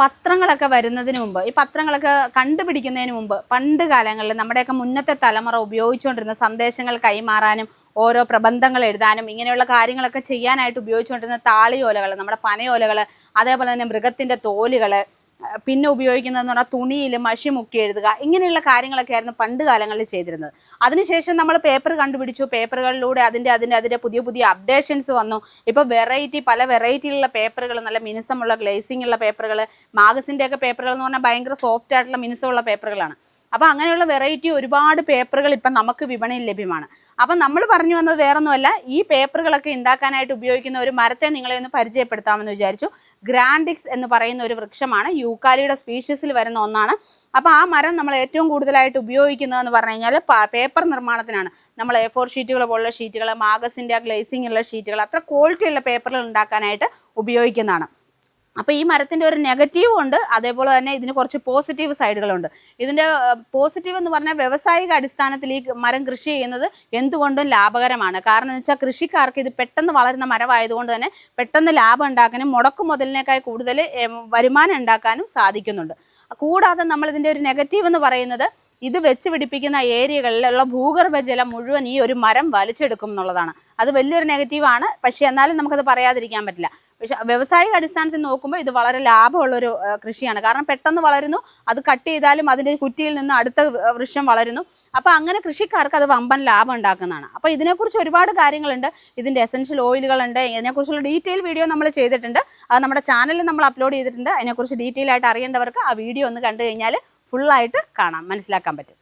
പത്രങ്ങളൊക്കെ വരുന്നതിന് മുമ്പ്, ഈ പത്രങ്ങളൊക്കെ കണ്ടുപിടിക്കുന്നതിന് മുമ്പ് പണ്ട് കാലങ്ങളിൽ നമ്മുടെയൊക്കെ മുന്നത്തെ തലമുറ ഉപയോഗിച്ചുകൊണ്ടിരുന്ന സന്ദേശങ്ങൾ കൈമാറാനും ഓരോ പ്രബന്ധങ്ങൾ എഴുതാനും ഇങ്ങനെയുള്ള കാര്യങ്ങളൊക്കെ ചെയ്യാനായിട്ട് ഉപയോഗിച്ചുകൊണ്ടിരുന്ന താളിയോലകൾ, നമ്മുടെ പനയോലകൾ, അതേപോലെ തന്നെ മൃഗത്തിൻ്റെ തോലുകൾ, പിന്നെ ഉപയോഗിക്കുന്നതെന്ന് പറഞ്ഞാൽ തുണിയിൽ മഷി മുക്കി എഴുതുക, ഇങ്ങനെയുള്ള കാര്യങ്ങളൊക്കെ ആയിരുന്നു പണ്ട് കാലങ്ങളിൽ ചെയ്തിരുന്നത്. അതിനുശേഷം നമ്മൾ പേപ്പർ കണ്ടുപിടിച്ചു. പേപ്പറുകളിലൂടെ അതിൻ്റെ പുതിയ പുതിയ അപ്ഡേഷൻസ് വന്നു. ഇപ്പോൾ പല വെറൈറ്റിയിലുള്ള പേപ്പറുകൾ, നല്ല മിനുസമുള്ള ഗ്ലേസിംഗ് ഉള്ള പേപ്പറുകൾ, മാഗസിൻ്റെ ഒക്കെ പേപ്പറുകൾ എന്ന് പറഞ്ഞാൽ ഭയങ്കര സോഫ്റ്റ് ആയിട്ടുള്ള മിനുസമുള്ള പേപ്പറുകളാണ്. അപ്പോൾ അങ്ങനെയുള്ള വെറൈറ്റി ഒരുപാട് പേപ്പറുകൾ ഇപ്പം നമുക്ക് വിപണിയിൽ ലഭ്യമാണ്. അപ്പം നമ്മൾ പറഞ്ഞു വന്നത് വേറൊന്നുമല്ല, ഈ പേപ്പറുകളൊക്കെ ഉണ്ടാക്കാനായിട്ട് ഉപയോഗിക്കുന്ന ഒരു മരത്തെ നിങ്ങളെ ഒന്ന് പരിചയപ്പെടുത്താമെന്ന് വിചാരിച്ചു. ഗ്രാൻഡിക്സ് എന്ന് പറയുന്ന ഒരു വൃക്ഷമാണ്, യൂക്കാലിയുടെ സ്പീഷീസിൽ വരുന്ന ഒന്നാണ്. അപ്പോൾ ആ മരം നമ്മൾ ഏറ്റവും കൂടുതലായിട്ട് ഉപയോഗിക്കുന്നതെന്ന് പറഞ്ഞു കഴിഞ്ഞാൽ പേപ്പർ നിർമ്മാണത്തിനാണ്. നമ്മൾ A4 ഷീറ്റുകൾ പോലുള്ള ഷീറ്റുകൾ, മാഗസിൻ്റെ ഗ്ലേസിംഗ് ഉള്ള ഷീറ്റുകൾ, അത്ര ക്വാളിറ്റി ഉള്ള പേപ്പറുകൾ ഉണ്ടാക്കാനായിട്ട് ഉപയോഗിക്കുന്നതാണ്. അപ്പോൾ ഈ മരത്തിൻ്റെ ഒരു നെഗറ്റീവും ഉണ്ട്, അതേപോലെ തന്നെ ഇതിന് കുറച്ച് പോസിറ്റീവ് സൈഡുകളുണ്ട്. ഇതിൻ്റെ പോസിറ്റീവ് എന്ന് പറഞ്ഞാൽ വ്യാവസായിക അടിസ്ഥാനത്തിൽ ഈ മരം കൃഷി ചെയ്യുന്നത് എന്തുകൊണ്ടും ലാഭകരമാണ്. കാരണം എന്ന് വെച്ചാൽ കൃഷിക്കാർക്ക് ഇത് പെട്ടെന്ന് വളരുന്ന മരമായതുകൊണ്ട് തന്നെ പെട്ടെന്ന് ലാഭം ഉണ്ടാക്കാനും മുടക്കു മുതലിനേക്കാൾ കൂടുതൽ വരുമാനം ഉണ്ടാക്കാനും സാധിക്കുന്നുണ്ട്. കൂടാതെ നമ്മളിതിൻ്റെ ഒരു നെഗറ്റീവ് എന്ന് പറയുന്നത്, ഇത് വെച്ച് പിടിപ്പിക്കുന്ന ഏരിയകളിലുള്ള ഭൂഗർഭജലം മുഴുവൻ ഈ ഒരു മരം വലിച്ചെടുക്കും എന്നുള്ളതാണ്. അത് വലിയൊരു നെഗറ്റീവാണ്. പക്ഷേ എന്നാലും നമുക്കത് പറയാതിരിക്കാൻ പറ്റില്ല. പക്ഷെ വ്യവസായിക അടിസ്ഥാനത്തിൽ നോക്കുമ്പോൾ ഇത് വളരെ ലാഭമുള്ളൊരു കൃഷിയാണ്. കാരണം പെട്ടെന്ന് വളരുന്നു, അത് കട്ട് ചെയ്താലും അതിൻ്റെ കുറ്റിയിൽ നിന്ന് അടുത്ത വൃക്ഷം വളരുന്നു. അപ്പോൾ അങ്ങനെ കൃഷിക്കാർക്ക് അത് വമ്പൻ ലാഭം ഉണ്ടാക്കുന്നതാണ്. അപ്പോൾ ഇതിനെക്കുറിച്ച് ഒരുപാട് കാര്യങ്ങളുണ്ട്. ഇതിൻ്റെ എസൻഷ്യൽ ഓയിലുകളുണ്ട്. ഇതിനെക്കുറിച്ചുള്ള ഡീറ്റെയിൽ വീഡിയോ നമ്മൾ ചെയ്തിട്ടുണ്ട്. അത് നമ്മുടെ ചാനലിൽ നമ്മൾ അപ്ലോഡ് ചെയ്തിട്ടുണ്ട്. അതിനെക്കുറിച്ച് ഡീറ്റെയിൽ ആയിട്ട് അറിയേണ്ടവർക്ക് ആ വീഡിയോ ഒന്ന് കണ്ടു കഴിഞ്ഞാൽ ഫുള്ളായിട്ട് കാണാം, മനസ്സിലാക്കാൻ പറ്റും.